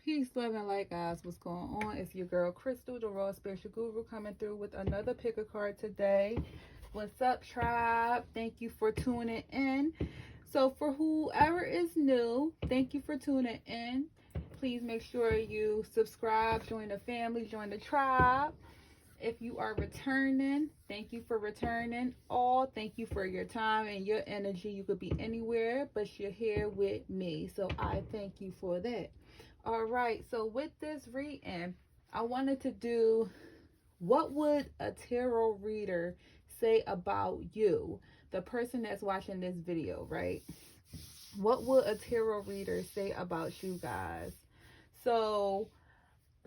Peace, love, and light, guys. What's going on? It's your girl, Crystal, the Raw Spiritual Guru, coming through with another pick a card today. What's up, tribe? Thank you for tuning in. So, for whoever is new, thank you for tuning in. Please make sure you subscribe, join the family, join the tribe. If you are returning, thank you for returning. All, thank you for your time and your energy. You could be anywhere, but you're here with me. So, I thank you for that. All right, so with this reading, I wanted to do what would a tarot reader say about you, the person that's watching this video, right? What would a tarot reader say about you guys? So,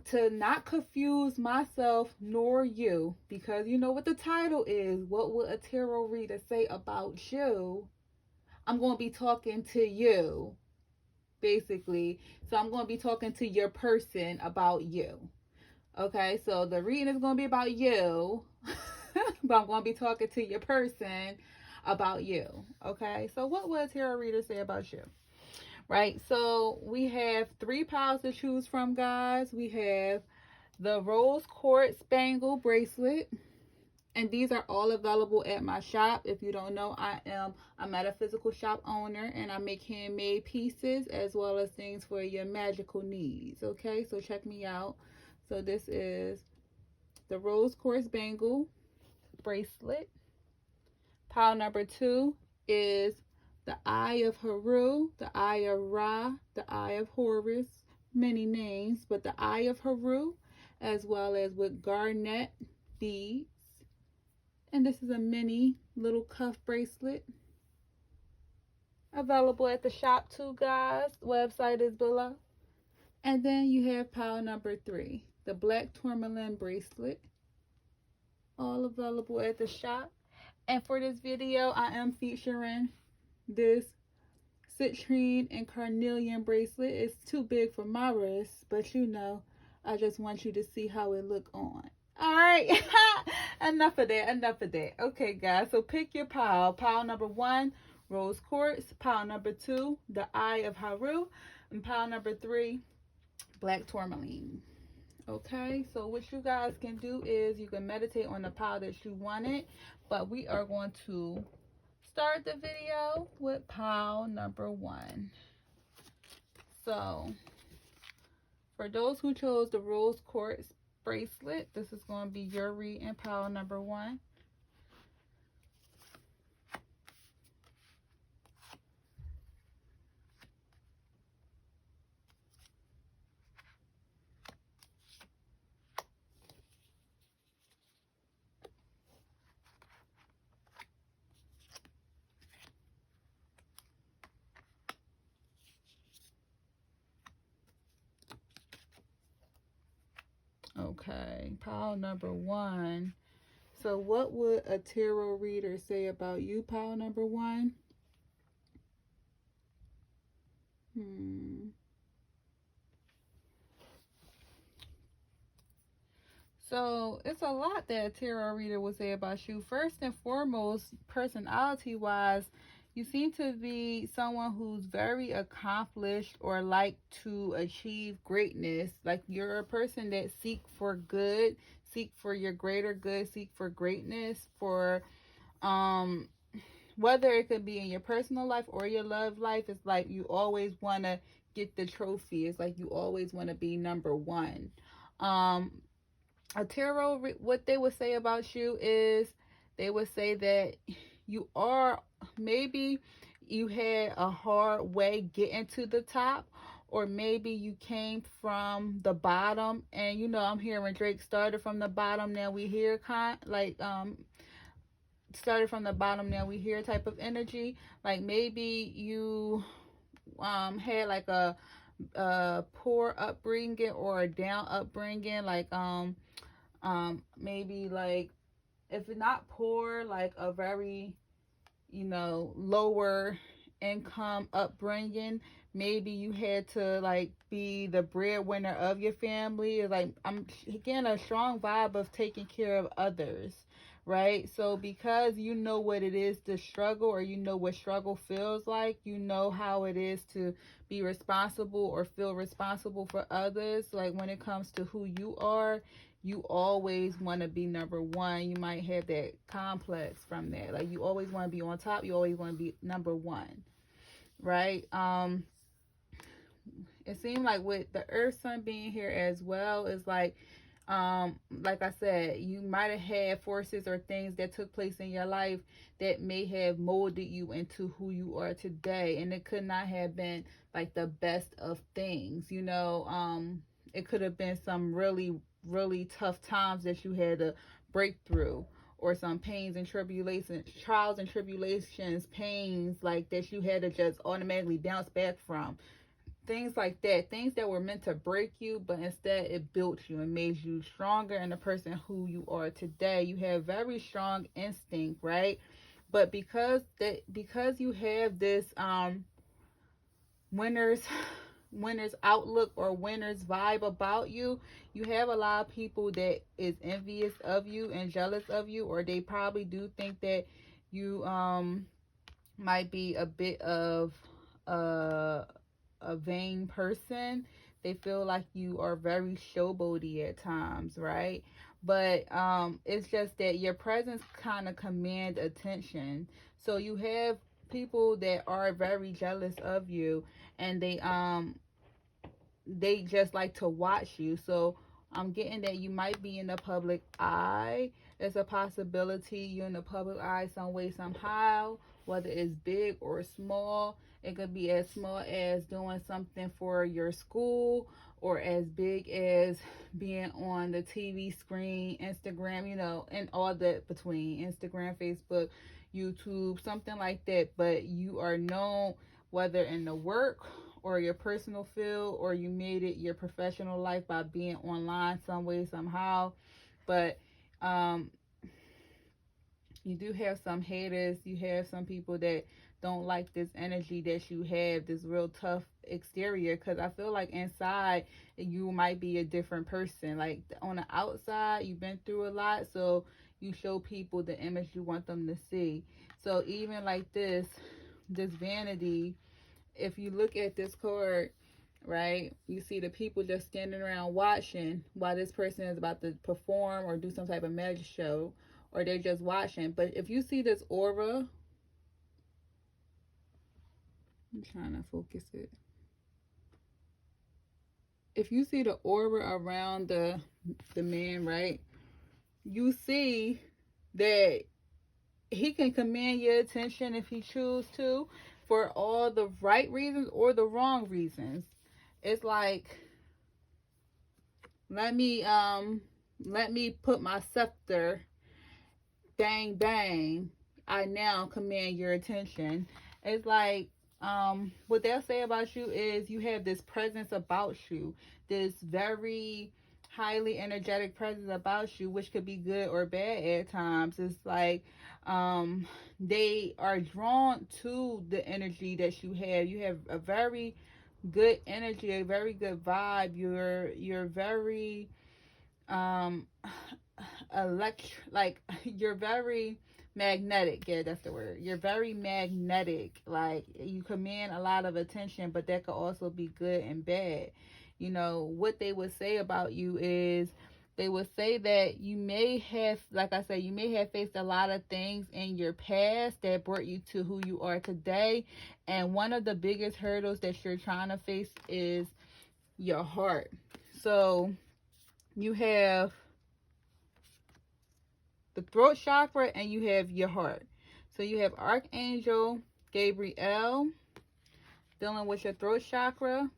to not confuse myself nor you, because you know what the title is, what would a tarot reader say about you? I'm going to be talking to you, basically. So I'm going to be talking to your person about you. Okay, so the reading is going to be about you, but I'm going to be talking to your person about you. Okay, so what would a tarot reader say about you? Right, so we have 3 piles to choose from, guys. We have the rose quartz bangle bracelet, and these are all available at my shop. If you don't know, I am a metaphysical shop owner, and I make handmade pieces as well as things for your magical needs. Okay, so check me out. So this is the rose quartz bangle bracelet. Pile number 2 is the Eye of Haru, the Eye of Ra, the Eye of Horus, many names, but the Eye of Haru, as well as with garnet beads. And this is a mini little cuff bracelet. Available at the shop too, guys. Website is below. And then you have pile number 3, the black tourmaline bracelet. All available at the shop. And for this video, I am featuring this citrine and carnelian bracelet. It's too big for my wrist, but you know, I just want you to see how it look on. All right, enough of that. Okay, guys, so pick your pile. Pile number 1, rose quartz. Pile number 2, the Eye of Haru. And pile number 3, black tourmaline. Okay, so what you guys can do is you can meditate on the pile that you wanted, but we are going to start the video with pile number 1. So for those who chose the rose quartz bracelet, this is going to be your reading, pile number 1. Okay, pile number 1. So what would a tarot reader say about you, pile number 1? So it's a lot that a tarot reader would say about you. First and foremost, personality-wise, you seem to be someone who's very accomplished or like to achieve greatness. Like you're a person that seek for good, seek for your greater good, seek for greatness, for whether it could be in your personal life or your love life. It's like you always want to get the trophy. It's like you always want to be number 1. A tarot, what they would say about you is they would say that you are, maybe you had a hard way getting to the top, or maybe you came from the bottom. And you know, I'm hearing Drake started from the bottom, now we hear started from the bottom, now we hear type of energy. Like maybe you had like a poor upbringing or a down upbringing, like maybe like, if not poor, like a very, you know, lower income upbringing. Maybe you had to like be the breadwinner of your family. Like I'm getting a strong vibe of taking care of others, right? So because you know what it is to struggle, or you know what struggle feels like, you know how it is to be responsible or feel responsible for others. Like when it comes to who you are, you always want to be number one. You might have that complex from that. Like you always want to be on top. You always want to be number one, right? It seemed like with the Earth Sun being here as well, is like I said, you might have had forces or things that took place in your life that may have molded you into who you are today, and it could not have been like the best of things, you know. It could have been some really tough times that you had to break through, or some pains and tribulations, trials and tribulations, pains like that you had to just automatically bounce back from. Things like that, things that were meant to break you, but instead it built you and made you stronger in the person who you are today. You have very strong instinct, right? But because you have this winners winners outlook or winners vibe about you, you have a lot of people that is envious of you and jealous of you, or they probably do think that you might be a bit of uh a vain person. They feel like you are very showboaty at times, right? But it's just that your presence kind of command attention. So you have people that are very jealous of you, and they just like to watch you. So I'm getting that you might be in the public eye. There's a possibility you're in the public eye some way, somehow, whether it's big or small. It could be as small as doing something for your school, or as big as being on the TV screen, Instagram, you know, and all that between Instagram, Facebook, YouTube, something like that. But you are known, whether in the work or your personal field, or you made it your professional life by being online some way, somehow. But um, you do have some haters. You have some people that don't like this energy that you have, this real tough exterior. Because I feel like inside you might be a different person. Like on the outside, you've been through a lot, so you show people the image you want them to see. So even like this vanity, if you look at this card, right, you see the people just standing around watching while this person is about to perform or do some type of magic show, or they're just watching. But if you see this aura, I'm trying to focus it. If you see the aura around the man, right, you see that he can command your attention if he chooses to, for all the right reasons or the wrong reasons. It's like, let me put my scepter, bang bang, I now command your attention. It's like, what they'll say about you is you have this presence about you, this very highly energetic presence about you, which could be good or bad at times. It's like, they are drawn to the energy that you have. You have a very good energy, a very good vibe. You're very um like you're very magnetic. Yeah, that's the word. You're very magnetic. Like you command a lot of attention, but that could also be good and bad. You know what they would say about you is, they would say that you may have, like I said, you may have faced a lot of things in your past that brought you to who you are today, and one of the biggest hurdles that you're trying to face is your heart. So you have the throat chakra and you have your heart. So you have Archangel Gabriel dealing with your throat chakra,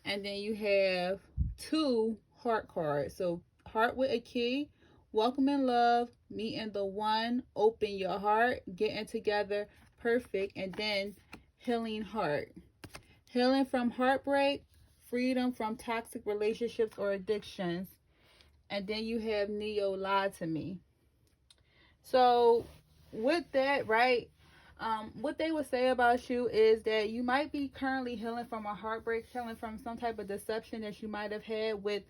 and then you have two heart cards. So heart with a key, welcome and love, meeting the one, open your heart, getting together, perfect, and then healing heart, healing from heartbreak, freedom from toxic relationships or addictions. And then you have Neo, lie to me. So with that, right, what they would say about you is that you might be currently healing from a heartbreak, healing from some type of deception that you might have had with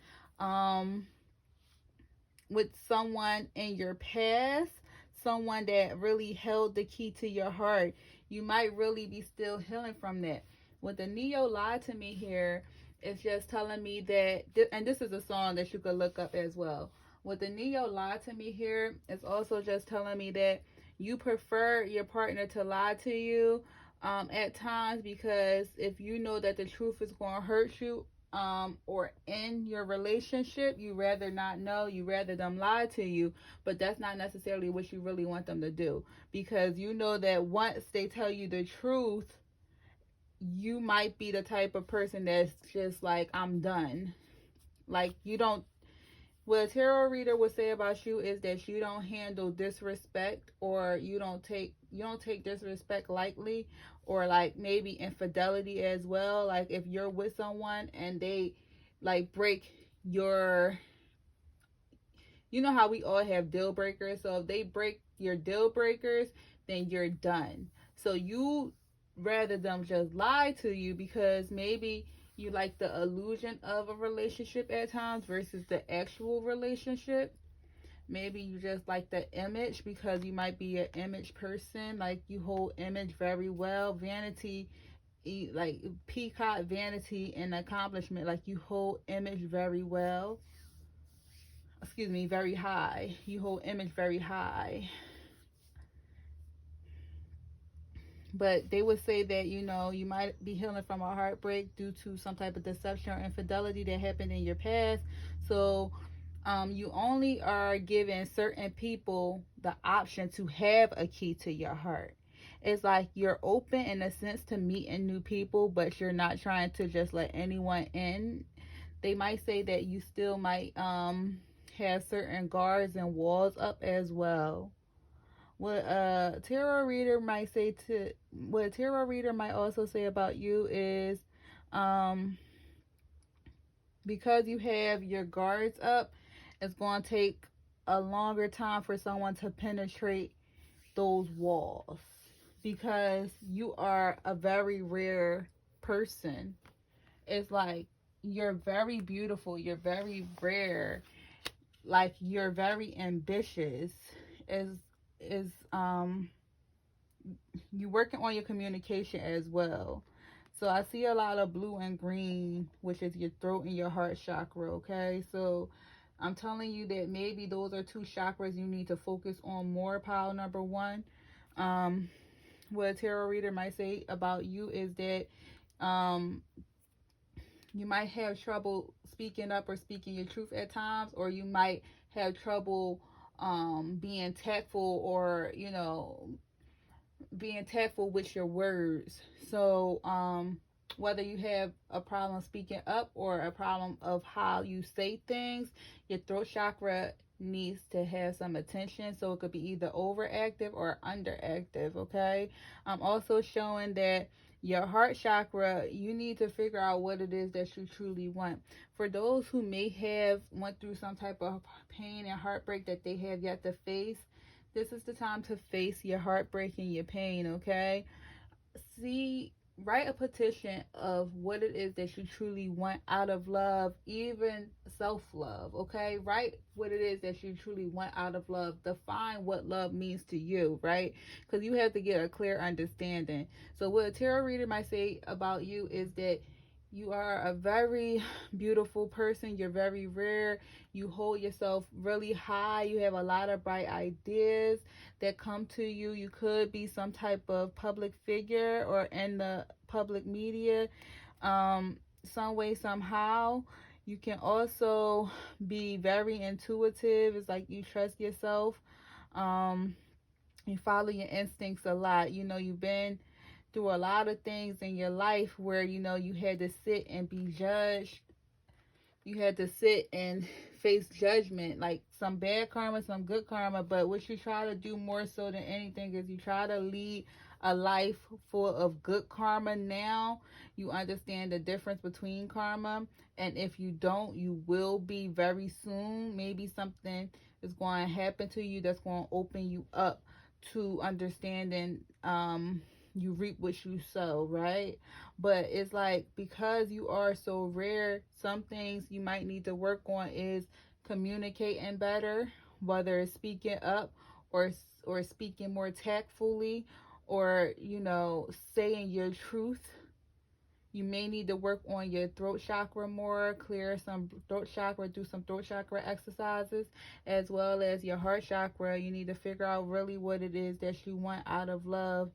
with someone in your past, someone that really held the key to your heart. You might really be still healing from that. With the Neo Lie to Me here, it's just telling me that, and this is a song that you could look up as well. With the Neo Lie to Me here, it's also just telling me that you prefer your partner to lie to you at times, because if you know that the truth is going to hurt you, or in your relationship, you rather not know, you rather them lie to you, but that's not necessarily what you really want them to do, because you know that once they tell you the truth, you might be the type of person that's just like, I'm done. Like, you don't, what a tarot reader would say about you is that you don't handle disrespect, or you don't take disrespect lightly, or like maybe infidelity as well. Like if you're with someone and they like break your, you know how we all have deal breakers, so if they break your deal breakers, then you're done. So you rather them just lie to you, because maybe you like the illusion of a relationship at times versus the actual relationship. Maybe you just like the image, because you might be an image person, like you hold image very well. Vanity, like peacock vanity and accomplishment, like you hold image very well. Excuse me, very high. You hold image very high. But they would say that, you might be healing from a heartbreak due to some type of deception or infidelity that happened in your past. So you only are giving certain people the option to have a key to your heart. It's like you're open in a sense to meeting new people, but you're not trying to just let anyone in. They might say that you still might have certain guards and walls up as well. What a tarot reader might also say about you is, um because you have your guards up, it's going to take a longer time for someone to penetrate those walls, because you are a very rare person. It's like you're very beautiful, you're very rare, like you're very ambitious. Is is um you working on your communication as well. So I see a lot of blue and green, which is your throat and your heart chakra, okay? So I'm telling you that maybe those are two chakras you need to focus on more, pile number one. Um, what a tarot reader might say about you is that um, you might have trouble speaking up or speaking your truth at times, or you might have trouble being tactful, or being tactful with your words. So, whether you have a problem speaking up or a problem of how you say things, your throat chakra needs to have some attention. So it could be either overactive or underactive. Okay. I'm also showing that your heart chakra, you need to figure out what it is that you truly want. For those who may have went through some type of pain and heartbreak that they have yet to face, this is the time to face your heartbreak and your pain, okay? See, write a petition of what it is that you truly want out of love, even self-love, okay? Write what it is that you truly want out of love. Define what love means to you, right? Because you have to get a clear understanding. So what a tarot reader might say about you is that you are a very beautiful person. You're very rare. You hold yourself really high. You have a lot of bright ideas that come to you. You could be some type of public figure or in the public media, some way, somehow. You can also be very intuitive. It's like you trust yourself. Um, you follow your instincts a lot. You've been through a lot of things in your life where you had to sit and be judged. You had to sit and face judgment, like some bad karma, some good karma. But what you try to do more so than anything is you try to lead a life full of good karma. Now you understand the difference between karma, and if you don't, you will be very soon. Maybe something is going to happen to you that's going to open you up to understanding, you reap what you sow, right? But it's like, because you are so rare, some things you might need to work on is communicating better, whether it's speaking up or speaking more tactfully, or saying your truth. You may need to work on your throat chakra more, clear some throat chakra, do some throat chakra exercises, as well as your heart chakra. You need to figure out really what it is that you want out of love.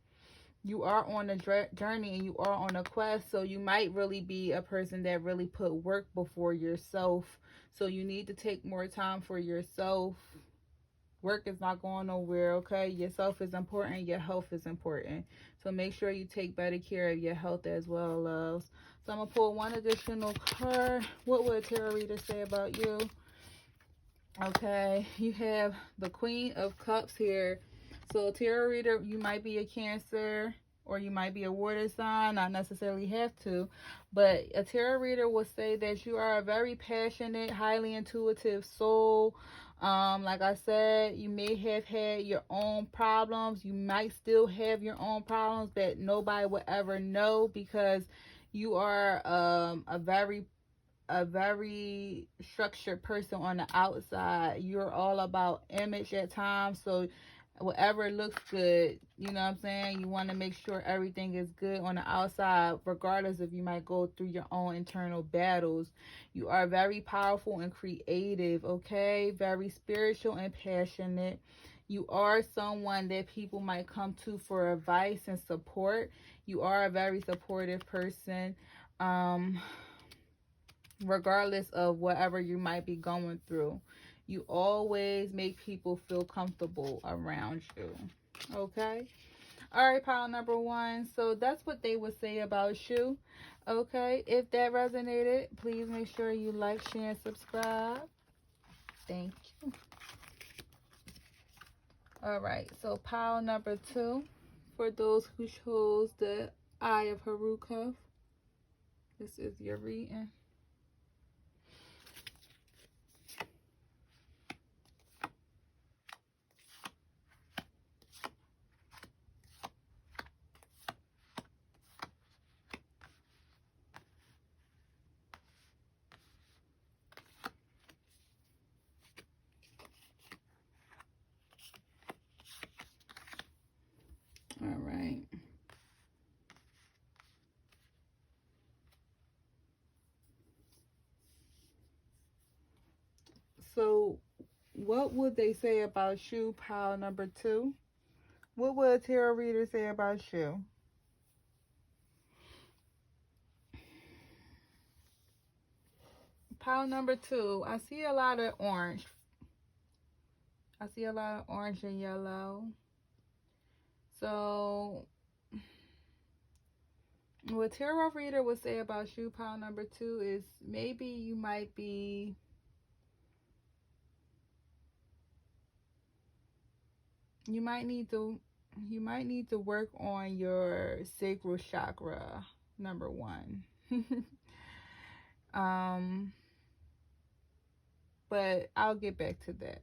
You are on a journey and you are on a quest, so you might really be a person that really put work before yourself. So you need to take more time for yourself. Work is not going nowhere, okay? Yourself is important. Your health is important. So make sure you take better care of your health as well, loves. So I'm going to pull one additional card. What would a tarot reader say about you? Okay, you have the Queen of Cups here. So a tarot reader, you might be a Cancer or you might be a water sign. Not necessarily have to. But a tarot reader will say that you are a very passionate, highly intuitive soul. Like I said, you may have had your own problems. You might still have your own problems that nobody would ever know, because you are a very structured person on the outside. You're all about image at times. So whatever looks good, you know what I'm saying? You want to make sure everything is good on the outside, regardless if you might go through your own internal battles. You are very powerful and creative, okay? Very spiritual and passionate. You are someone that people might come to for advice and support. You are a very supportive person, regardless of whatever you might be going through. You always make people feel comfortable around you. Okay? All right, pile number one. So that's what they would say about you. Okay? If that resonated, please make sure you like, share, and subscribe. Thank you. All right. So pile number two. For those who chose the Eye of Haruka, this is your reading. All right. So what would they say about you, pile number two? What would a tarot reader say about you? Pile number two, I see a lot of orange. I see a lot of orange and yellow. So what tarot reader would say about you, pile number two, is maybe you might be you might need to work on your sacral chakra, number one. But I'll get back to that.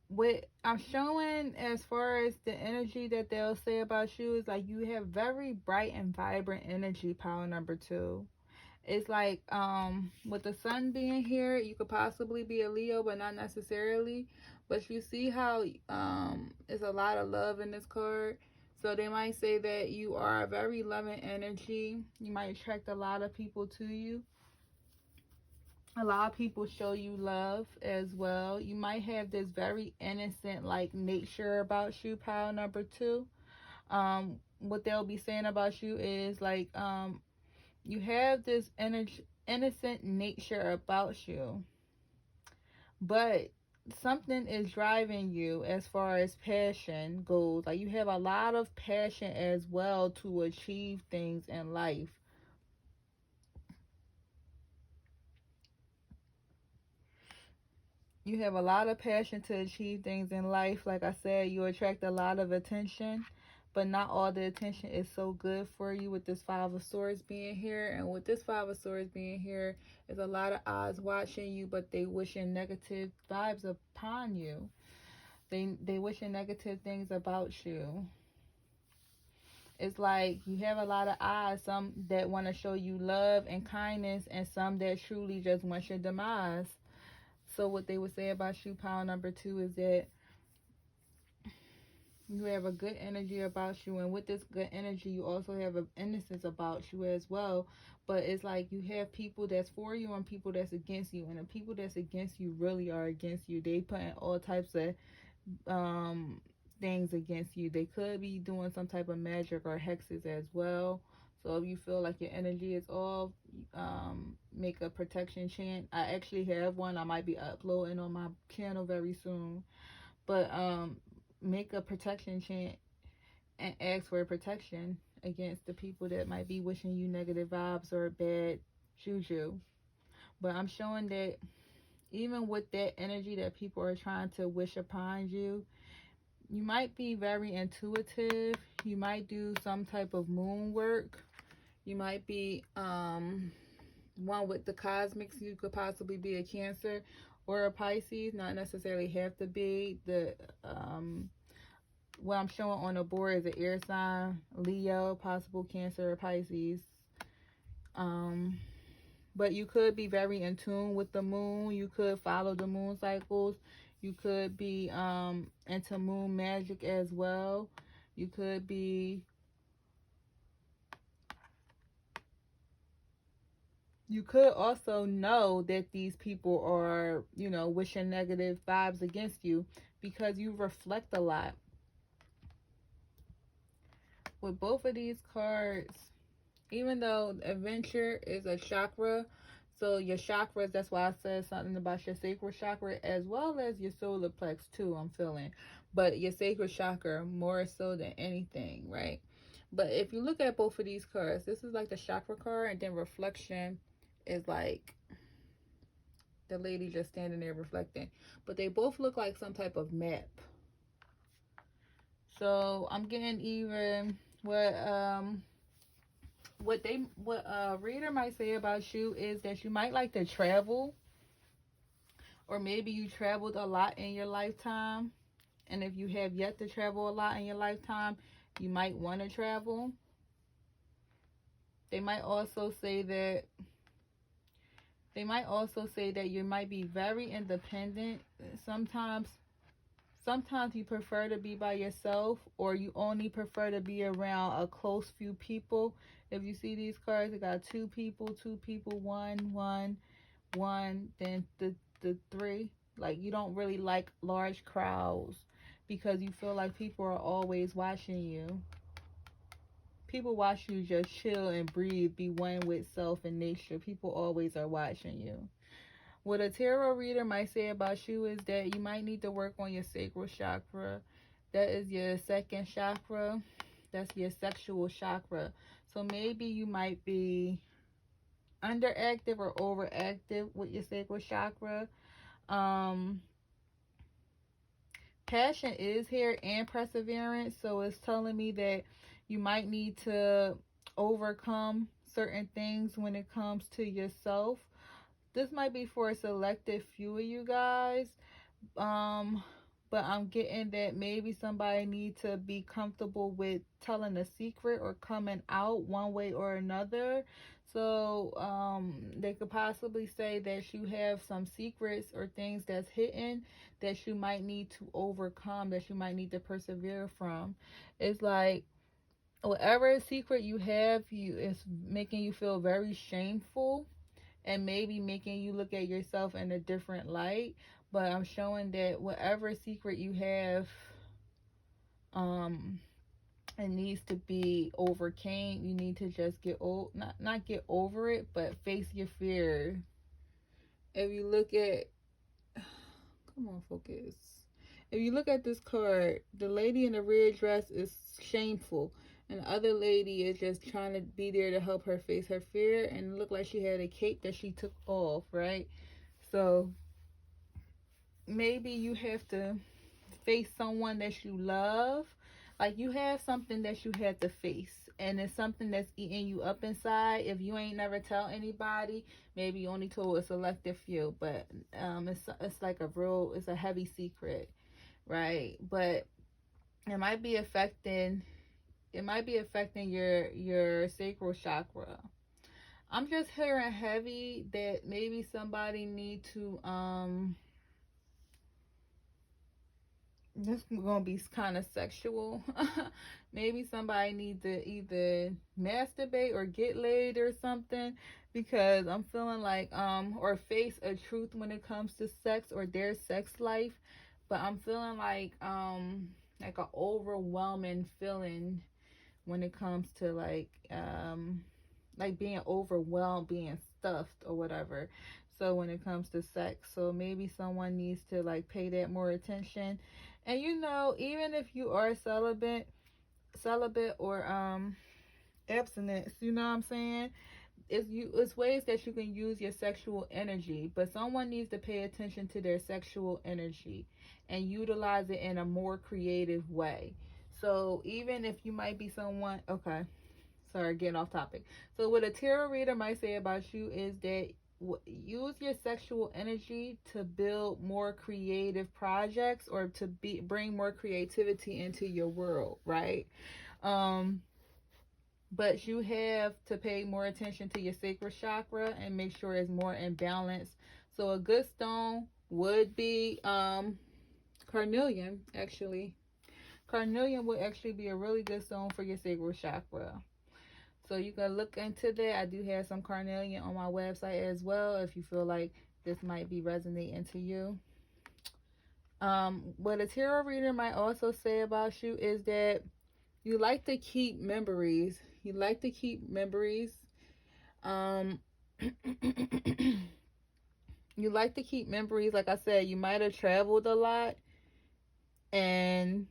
What I'm showing as far as the energy that they'll say about you is like you have very bright and vibrant energy, pile number two. It's like with the sun being here, you could possibly be a Leo, but not necessarily. But you see how there's a lot of love in this card. So they might say that you are a very loving energy. You might attract a lot of people to you. A lot of people show you love as well. You might have this very innocent like nature about you, pile number two. What they'll be saying about you is like you have this innocent nature about you, but something is driving you as far as passion goes. Like you have a lot of passion as well to achieve things in life. You have a lot of passion to achieve things in life. Like I said, you attract a lot of attention, but not all the attention is so good for you with this Five of Swords being here. And with this Five of Swords being here, there's a lot of eyes watching you, but they wishing negative vibes upon you. They wishing negative things about you. It's like you have a lot of eyes, some that want to show you love and kindness, and some that truly just want your demise. So what they would say about you, pile number 2, is that you have a good energy about you, and with this good energy, you also have an innocence about you as well. But it's like you have people that's for you and people that's against you, and the people that's against you really are against you. They putting all types of things against you. They could be doing some type of magic or hexes as well. So if you feel like your energy is off, make a protection chant. I actually have one. I might be uploading on my channel very soon. But make a protection chant and ask for protection against the people that might be wishing you negative vibes or bad juju. But I'm showing that even with that energy that people are trying to wish upon you, you might be very intuitive. You might do some type of moon work. You might be one with the cosmics. You could possibly be a Cancer or a Pisces, not necessarily have to be. The what I'm showing on the board is an air sign, Leo, possible Cancer or Pisces. But you could be very in tune with the moon. You could follow the moon cycles. You could be into moon magic as well. You could be you could also know that these people are, wishing negative vibes against you because you reflect a lot. With both of these cards, even though adventure is a chakra, so your chakras, that's why I said something about your sacral chakra as well as your solar plex too, I'm feeling. But your sacral chakra more so than anything, right? But if you look at both of these cards, this is like the chakra card, and then reflection is like the lady just standing there reflecting. But they both look like some type of map. So I'm getting even what a reader might say about you is that you might like to travel, or maybe you traveled a lot in your lifetime, and if you have yet to travel a lot in your lifetime, you might want to travel. They might also say that you might be very independent. Sometimes you prefer to be by yourself, or you only prefer to be around a close few people. If you see these cards, it got two people, one, then the three. Like, you don't really like large crowds because you feel like people are always watching you. People watch you just chill and breathe, be one with self and nature. People always are watching you. What a tarot reader might say about you is that you might need to work on your sacral chakra. That is your second chakra. That's your sexual chakra. So maybe you might be underactive or overactive with your sacral chakra. Passion is here and perseverance. So it's telling me that you might need to overcome certain things when it comes to yourself. This might be for a selected few of you guys. But I'm getting that maybe somebody needs to be comfortable with telling a secret or coming out one way or another. So they could possibly say that you have some secrets or things that's hidden that you might need to overcome, that you might need to persevere from. It's like whatever secret you have, it's making you feel very shameful and maybe making you look at yourself in a different light. But I'm showing that whatever secret you have, it needs to be overcame. You need to just not get over it, but face your fear. If you look at, come on, focus. If you look at this card, the lady in the red dress is shameful, and the other lady is just trying to be there to help her face her fear, and it looked like she had a cape that she took off, right? So maybe you have to face someone that you love. Like, you have something that you had to face, and it's something that's eating you up inside. If you ain't never tell anybody, maybe you only told a selective few, but it's like it's a heavy secret, right? But it might be affecting your sacral chakra. I'm just hearing heavy that maybe somebody need to this is gonna be kind of sexual. Maybe somebody needs to either masturbate or get laid or something, because I'm feeling like or face a truth when it comes to sex or their sex life. But I'm feeling like a overwhelming feeling when it comes to like being overwhelmed, being stuffed or whatever. So when it comes to sex, so maybe someone needs to like pay that more attention. And you know, even if you are celibate or abstinence, you know what I'm saying? It's ways that you can use your sexual energy, but someone needs to pay attention to their sexual energy and utilize it in a more creative way. So even if you might be someone, okay, sorry, getting off topic. So what a tarot reader might say about you is that use your sexual energy to build more creative projects or to bring more creativity into your world, right? Um, but you have to pay more attention to your sacral chakra and make sure it's more in balance. So a good stone would be carnelian. Actually, carnelian would actually be a really good stone for your sacral chakra. So you can look into that. I do have some carnelian on my website as well if you feel like this might be resonating to you. What a tarot reader might also say about you is that you like to keep memories. You like to keep memories. Um, you like to keep memories. Like I said, you might have traveled a lot, and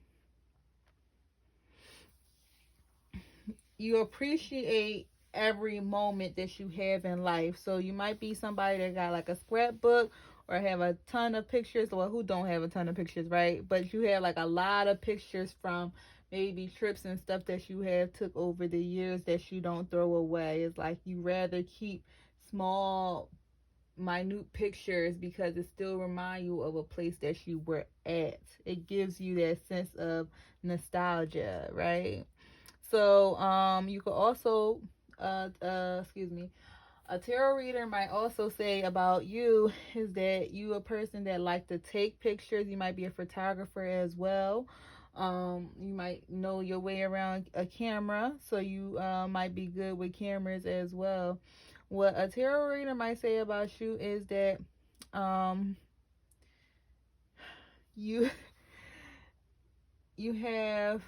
you appreciate every moment that you have in life. So you might be somebody that got like a scrapbook or have a ton of pictures. Well, who don't have a ton of pictures, right? But you have like a lot of pictures from maybe trips and stuff that you have took over the years that you don't throw away. It's like you rather keep small minute pictures because it still remind you of a place that you were at. It gives you that sense of nostalgia, right? So you could also excuse me, a tarot reader might also say about you is that you a person that like to take pictures. You might be a photographer as well. You might know your way around a camera, so you might be good with cameras as well. What a tarot reader might say about you is that um, you you have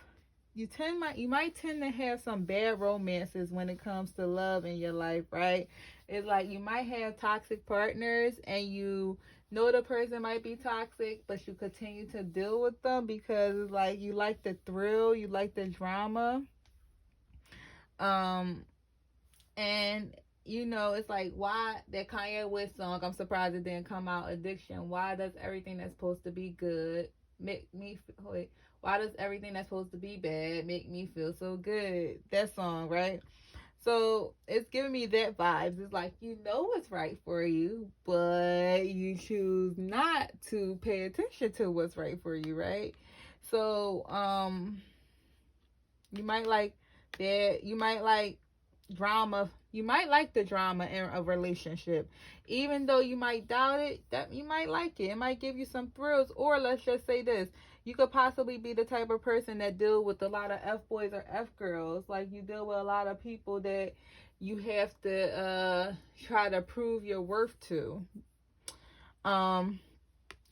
you might tend to have some bad romances when it comes to love in your life, right? It's like you might have toxic partners and you know the person might be toxic, but you continue to deal with them because it's like you like the thrill, you like the drama. Um and you know, it's like why that Kanye West song, I'm surprised it didn't come out, Addiction. Why does everything that's supposed to be good make me wait, why does everything that's supposed to be bad make me feel so good? That song, right? So it's giving me that vibes. It's like you know what's right for you, but you choose not to pay attention to what's right for you, right? So you might like that. You might like drama. You might like the drama in a relationship, even though you might doubt it. That you might like it. It might give you some thrills. Or let's just say this: you could possibly be the type of person that deal with a lot of f boys or f girls. Like you deal with a lot of people that you have to try to prove your worth to. Um,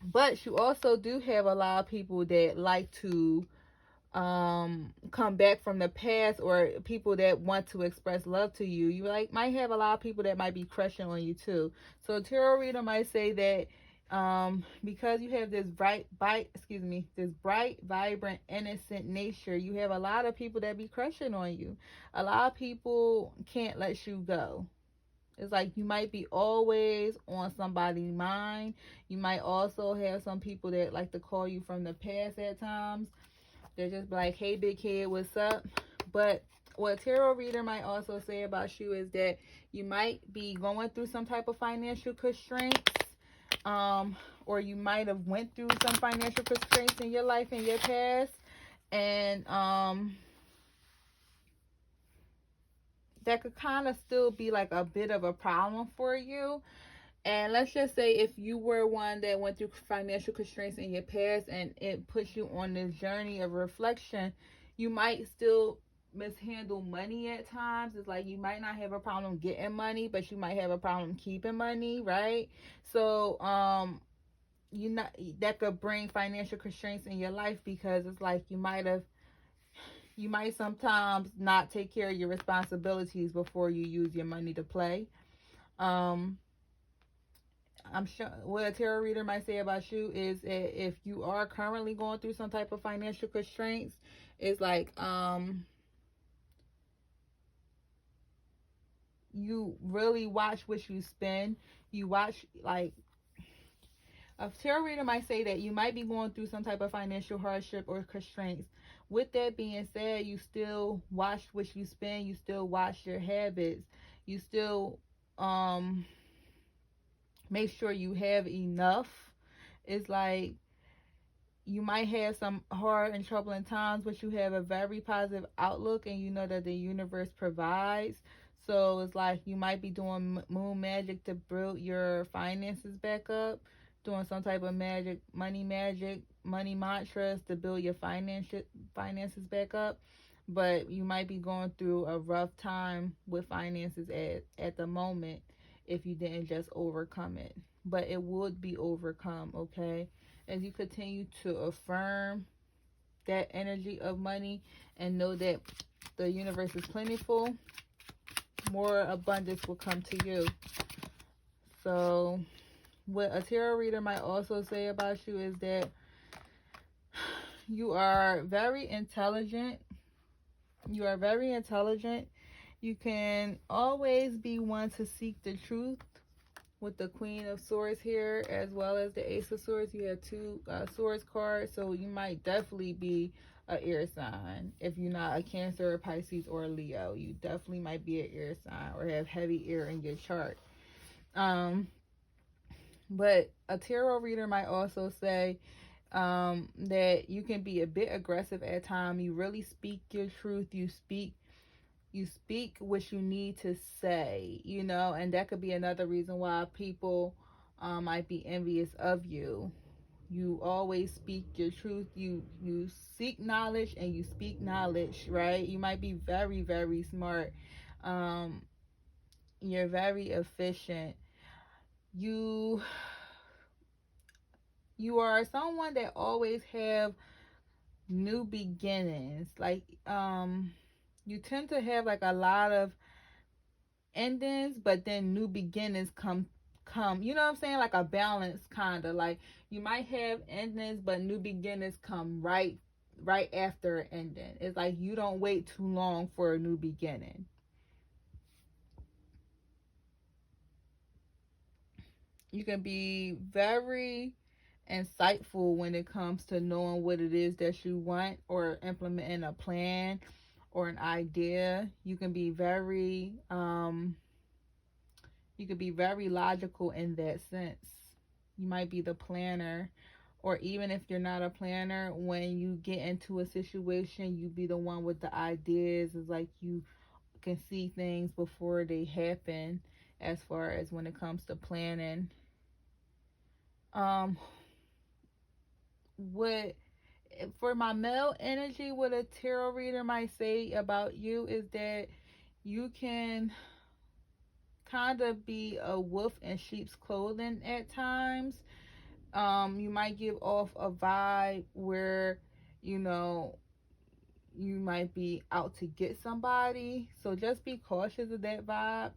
but you also do have a lot of people that like to come back from the past, or people that want to express love to you. You like might have a lot of people that might be crushing on you too. So a tarot reader might say that because you have this this bright, vibrant, innocent nature, you have a lot of people that be crushing on you. A lot of people can't let you go. It's like you might be always on somebody's mind. You might also have some people that like to call you from the past at times. They're just like, hey, big kid, what's up? But what a tarot reader might also say about you is that you might be going through some type of financial constraints, or you might have went through some financial constraints in your life in your past, and that could kind of still be like a bit of a problem for you. And let's just say if you were one that went through financial constraints in your past and it puts you on this journey of reflection, you might still mishandle money at times. It's like you might not have a problem getting money, but you might have a problem keeping money, right? So, you not that could bring financial constraints in your life because it's like you might sometimes not take care of your responsibilities before you use your money to play. Um, I'm sure what a tarot reader might say about you is if you are currently going through some type of financial constraints, is like you really watch what you spend. You watch like a tarot reader might say that you might be going through some type of financial hardship or constraints. With that being said, you still watch what you spend. You still watch your habits. You still make sure you have enough. It's like you might have some hard and troubling times, but you have a very positive outlook and you know that the universe provides. So it's like you might be doing moon magic to build your finances back up, doing some type of magic, money mantras to build your finances back up. But you might be going through a rough time with finances at the moment if you didn't just overcome it. But it would be overcome, okay? As you continue to affirm that energy of money and know that the universe is plentiful, more abundance will come to you. So what a tarot reader might also say about you is that you are very intelligent. You are very intelligent. You can always be one to seek the truth. With the Queen of Swords here, as well as the Ace of Swords, you have two Swords cards, so you might definitely be a air sign. If you're not a Cancer, a Pisces, or a Leo, you definitely might be an air sign or have heavy air in your chart. But a tarot reader might also say that you can be a bit aggressive at times. You really speak your truth. You speak what you need to say, and that could be another reason why people might be envious of you. You always speak your truth. You seek knowledge and you speak knowledge, right? You might be very, very smart. You're very efficient. You are someone that always have new beginnings. Like you tend to have like a lot of endings, but then new beginnings come, you know what I'm saying, like a balance, kind of like you might have endings but new beginnings come right after an ending. It's like you don't wait too long for a new beginning. You can be very insightful when it comes to knowing what it is that you want or implementing a plan or an idea. You can be very logical in that sense. You might be the planner, or even if you're not a planner, when you get into a situation, you be the one with the ideas. It's like you can see things before they happen as far as when it comes to planning. What for my male energy, what a tarot reader might say about you is that you can kind of be a wolf in sheep's clothing at times. You might give off a vibe where, you might be out to get somebody. So just be cautious of that vibe.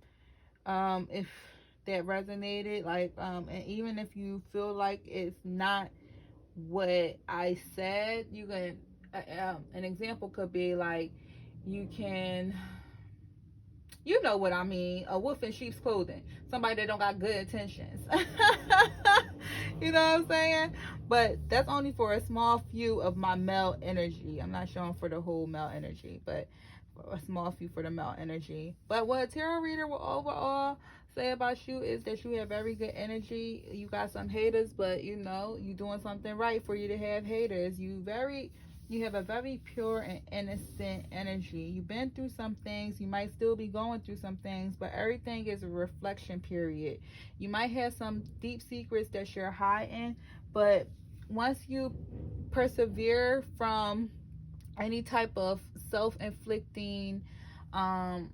If that resonated, like, and even if you feel like it's not what I said, you can, an example could be like, you can, you know what I mean, a wolf in sheep's clothing, somebody that don't got good intentions. You know what I'm saying? But that's only for a small few of my male energy. I'm not showing for the whole male energy, but a small few for the male energy. But what a tarot reader will overall say about you is that you have very good energy. You got some haters, but you're doing something right for you to have haters. You very You have a very pure and innocent energy. You've been through some things. You might still be going through some things, but everything is a reflection period. You might have some deep secrets that you're hiding, but once you persevere from any type of self-inflicting um,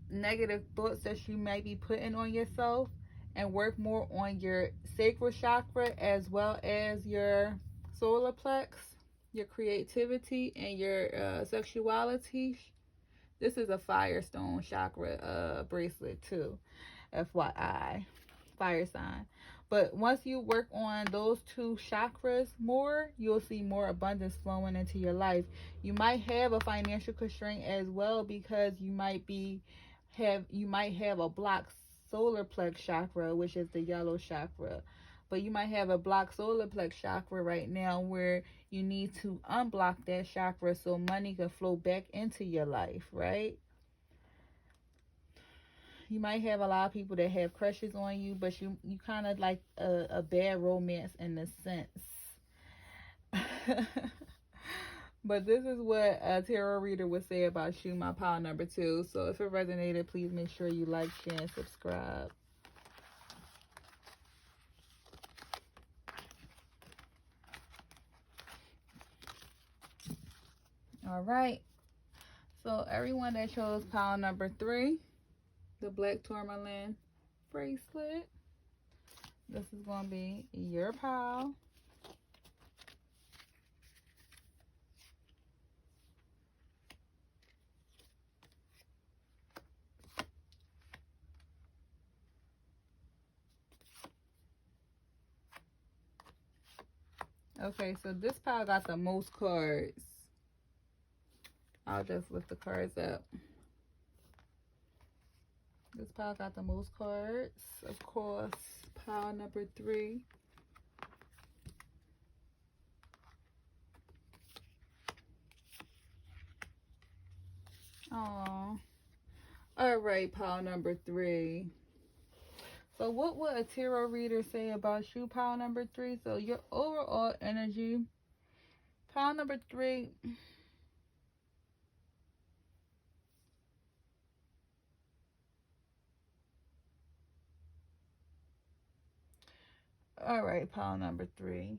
negative thoughts that you may be putting on yourself, and work more on your sacral chakra as well as your solar plex, your creativity, and your sexuality. This is a firestone chakra bracelet too, FYI, fire sign. But once you work on those two chakras more, you'll see more abundance flowing into your life. You might have a financial constraint as well, because you might have a blocked solar plex chakra, which is the yellow chakra. But you might have a blocked solar plex chakra right now, where you need to unblock that chakra so money can flow back into your life, right? You might have a lot of people that have crushes on you, but you kind of like a bad romance in a sense. But this is what a tarot reader would say about you, my pile number 2. So if it resonated, please make sure you like, share, and subscribe. All right. So everyone that chose pile number 3, the black tourmaline bracelet, this is going to be your pile. Okay, so this pile got the most cards. I'll just lift the cards up. This pile got the most cards. Of course, pile number 3. Oh. All right, pile number 3. So what would a tarot reader say about you, pile number 3? So your overall energy, pile number 3. All right, pile number 3.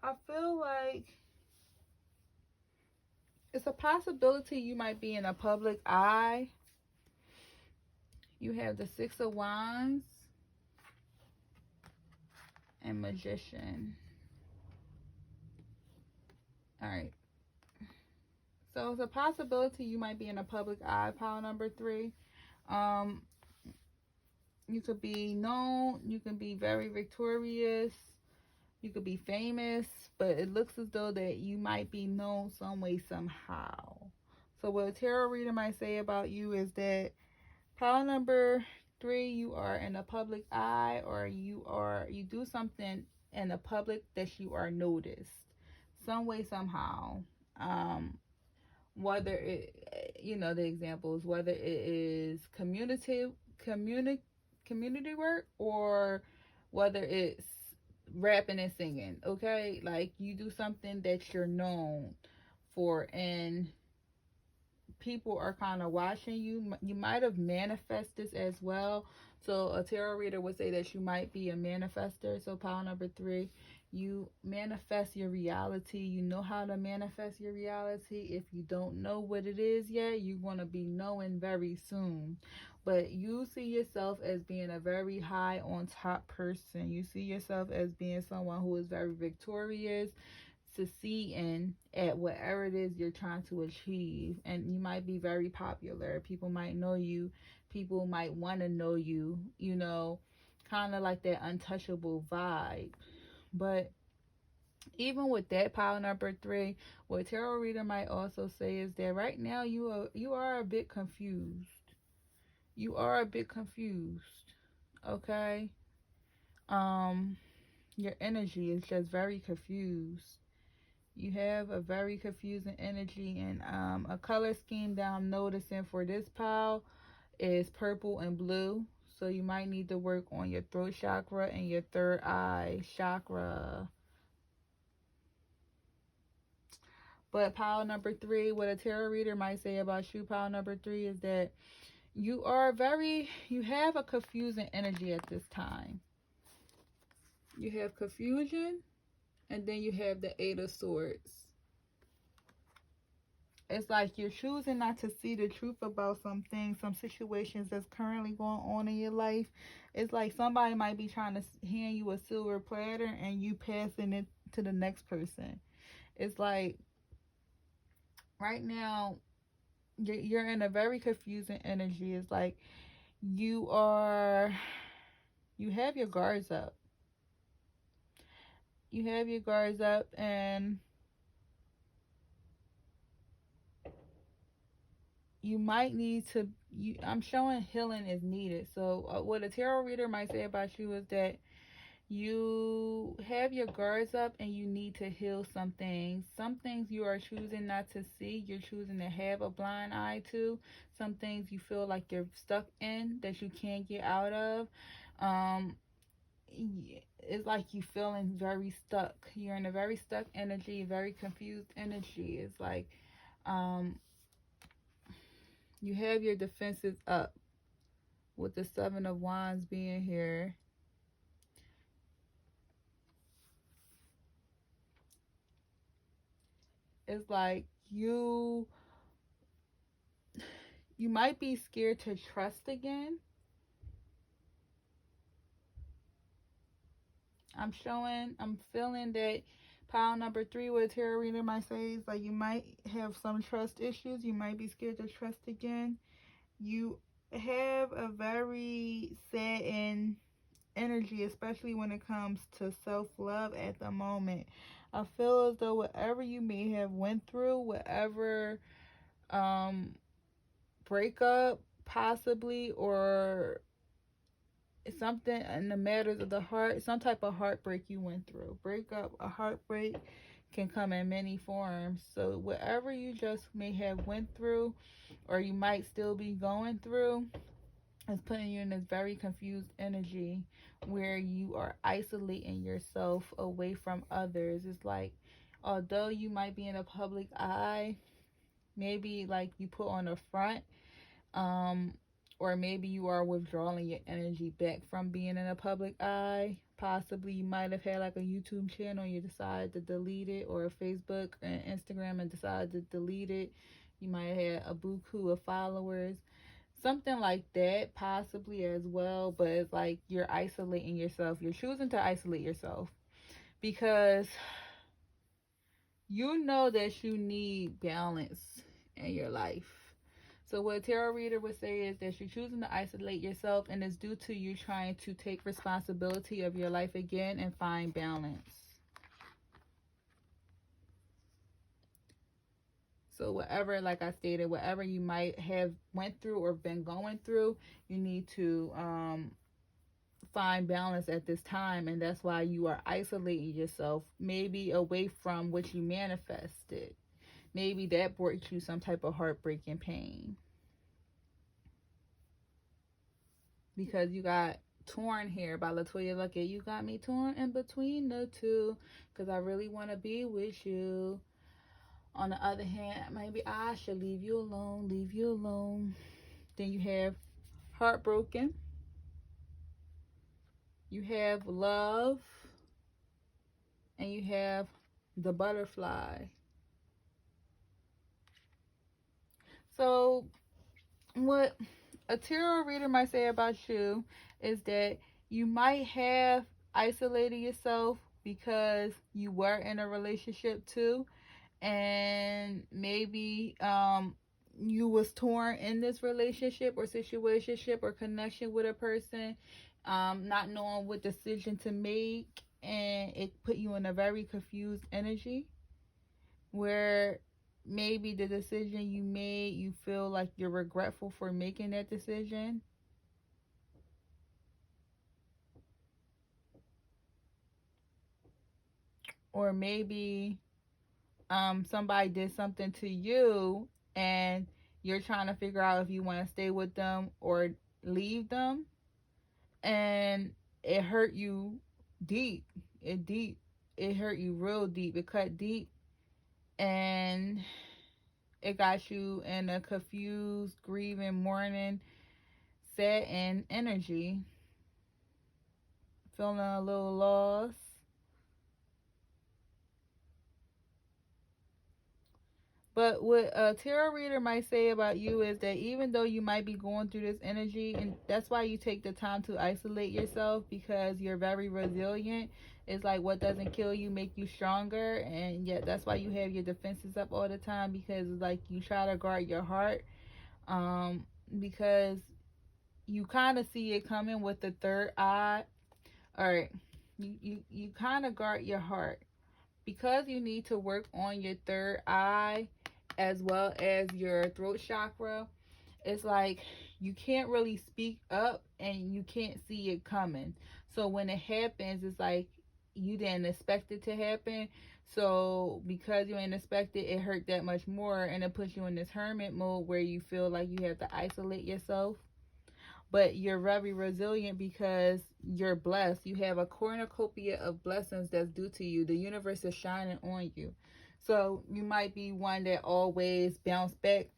I feel like it's a possibility you might be in a public eye. You have the 6 of Wands and Magician. All right. So it's a possibility you might be in a public eye, pile number 3. You could be known, you can be very victorious, you could be famous, but it looks as though that you might be known some way, somehow. So what a tarot reader might say about you is that pile number 3, you are in a public eye, or you do something in the public that you are noticed some way, somehow. Whether it, the examples, whether it is community work, or whether it's rapping and singing. Okay, like you do something that you're known for, and people are kind of watching you. You might have manifested this as well. So a tarot reader would say that you might be a manifester. So pile number 3, you manifest your reality. You know how to manifest your reality. If you don't know what it is yet, you're going to be knowing very soon. But you see yourself as being a very high on top person. You see yourself as being someone who is very victorious, succeeding at whatever it is you're trying to achieve. And you might be very popular. People might know you. People might want to know you, kind of like that untouchable vibe. But even with that, pile number 3, what tarot reader might also say is that right now you are a bit confused. You are a bit confused. Okay? Your energy is just very confused. You have a very confusing energy, and a color scheme that I'm noticing for this pile is purple and blue. So you might need to work on your throat chakra and your third eye chakra. But pile number 3, what a tarot reader might say about you, pile number 3, is that you have a confusing energy at this time. You have confusion, and then you have the 8 of Swords. It's like you're choosing not to see the truth about some things, some situations that's currently going on in your life. It's like somebody might be trying to hand you a silver platter and you passing it to the next person. It's like right now you're in a very confusing energy. It's like you have your guards up. You have your guards up, and you might need to, I'm showing healing is needed. So what a tarot reader might say about you is that you have your guards up and you need to heal some things. Some things you are choosing not to see. You're choosing to have a blind eye to. Some things you feel like you're stuck in that you can't get out of. It's like you feeling very stuck. You're in a very stuck energy, very confused energy. It's like you have your defenses up with the 7 of Wands being here. It's like you might be scared to trust again. I'm feeling that pile number 3, what a tarot reader might say is like you might have some trust issues. You might be scared to trust again. You have a very saddened energy, especially when it comes to self-love at the moment. I feel as though whatever you may have went through, whatever breakup possibly, or something in the matters of the heart, some type of heartbreak you went through. Breakup, a heartbreak can come in many forms. So whatever you just may have went through, or you might still be going through, is putting you in this very confused energy where you are isolating yourself away from others. It's like, although you might be in a public eye, maybe like you put on a front, or maybe you are withdrawing your energy back from being in a public eye. Possibly you might have had like a YouTube channel, you decided to delete it, or a Facebook and Instagram and decided to delete it. You might have had a buku of followers, something like that possibly as well. But it's like you're isolating yourself. You're choosing to isolate yourself because you know that you need balance in your life. So what a tarot reader would say is that you're choosing to isolate yourself, and it's due to you trying to take responsibility of your life again and find balance. So whatever, like I stated, whatever you might have went through or been going through, you need to find balance at this time, and that's why you are isolating yourself, maybe away from what you manifested. Maybe that brought you some type of heartbreak and pain. Because you got torn here by Latoya Luckett. You got me torn in between the two because I really want to be with you. On the other hand, maybe I should leave you alone, leave you alone. Then you have heartbroken. You have love. And you have the butterfly. So what a tarot reader might say about you is that you might have isolated yourself because you were in a relationship too, and maybe you was torn in this relationship or situationship or connection with a person, not knowing what decision to make, and it put you in a very confused energy where maybe the decision you made, you feel like you're regretful for making that decision. Or maybe somebody did something to you and you're trying to figure out if you want to stay with them or leave them, and it hurt you deep. It hurt you real deep. It cut deep, and it got you in a confused, grieving, mourning, sad and energy, feeling a little lost. But what a tarot reader might say about you is that even though you might be going through this energy, and that's why you take the time to isolate yourself, because you're very resilient. It's like what doesn't kill you make you stronger, and yet that's why you have your defenses up all the time, because it's like you try to guard your heart, because you kind of see it coming with the third eye. All right, you kind of guard your heart because you need to work on your third eye as well as your throat chakra. It's like you can't really speak up and you can't see it coming. So when it happens, it's like you didn't expect it to happen. So because you didn't expect it, it hurt that much more, and it puts you in this hermit mode where you feel like you have to isolate yourself. But you're very resilient because you're blessed. You have a cornucopia of blessings that's due to you. The universe is shining on you. So you might be one that always bounce back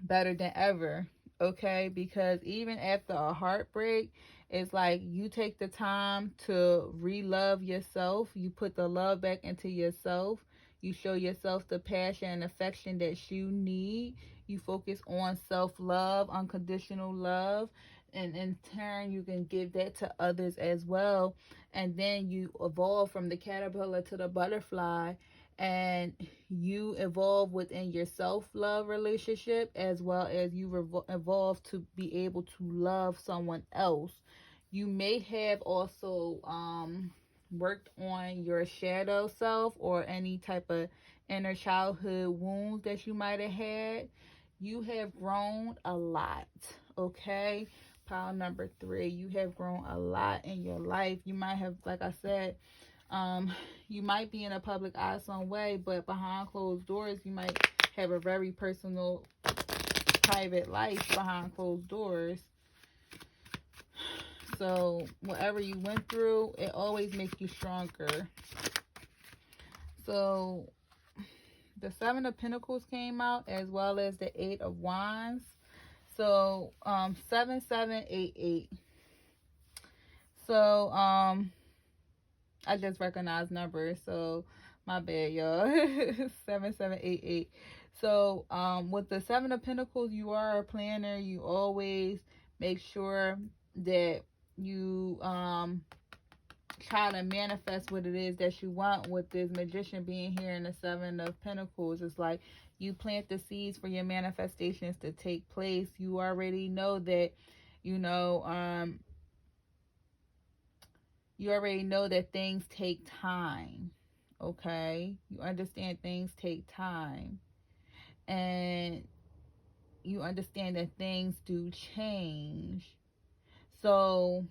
better than ever, okay? Because even after a heartbreak, it's like you take the time to re-love yourself. You put the love back into yourself. You show yourself the passion and affection that you need. You focus on self-love, unconditional love, and in turn you can give that to others as well. And then you evolve from the caterpillar to the butterfly, and you evolve within your self-love relationship as well as you evolve to be able to love someone else. You may have also worked on your shadow self or any type of inner childhood wounds that you might have had. You have grown a lot, okay? Pile number 3, you have grown a lot in your life. You might have, like I said, um, you might be in a public eye some way, but behind closed doors, you might have a very personal, private life behind closed doors. So whatever you went through, it always makes you stronger. So the 7 of Pentacles came out as well as the 8 of Wands. So 7788. So I just recognize numbers, so my bad, y'all. 7788. So with the 7 of Pentacles, you are a planner. You always make sure that you try to manifest what it is that you want. With this Magician being here in the 7 of Pentacles, it's like you plant the seeds for your manifestations to take place. You already know that, you know, you already know that things take time, okay? You understand things take time, and you understand that things do change. So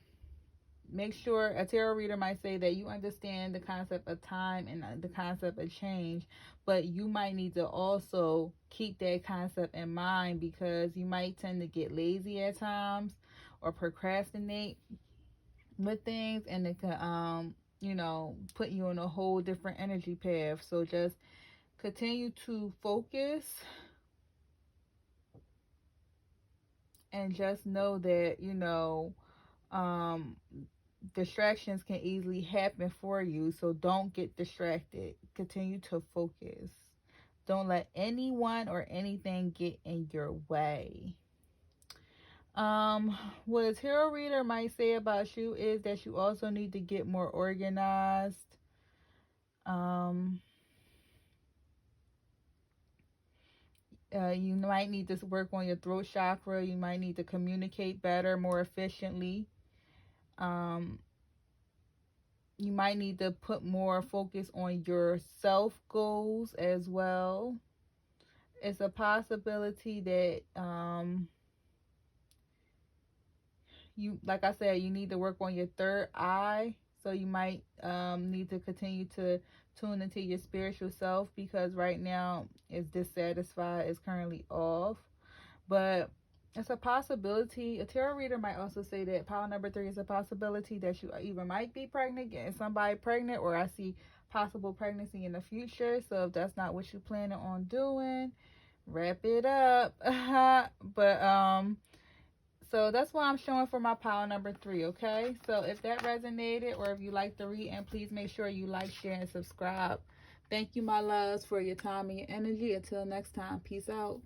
make sure, a tarot reader might say that you understand the concept of time and the concept of change, but you might need to also keep that concept in mind, because you might tend to get lazy at times or procrastinate with things, and it can you know, put you on a whole different energy path. So just continue to focus and just know that, you know, distractions can easily happen for you. So don't get distracted. Continue to focus. Don't let anyone or anything get in your way. What a tarot reader might say about you is that you also need to get more organized. You might need to work on your throat chakra. You might need to communicate better, more efficiently. You might need to put more focus on your self goals as well. It's a possibility that you, like I said, you need to work on your third eye. So you might need to continue to tune into your spiritual self, because right now it's dissatisfied, it's currently off. But it's a possibility. A tarot reader might also say that pile number 3 is a possibility that you either might be pregnant, getting somebody pregnant, or I see possible pregnancy in the future. So if that's not what you're planning on doing, wrap it up. But so that's why I'm showing for my pile number 3, okay? So if that resonated, or if you like the reading, please make sure you like, share, and subscribe. Thank you, my loves, for your time and your energy. Until next time, peace out.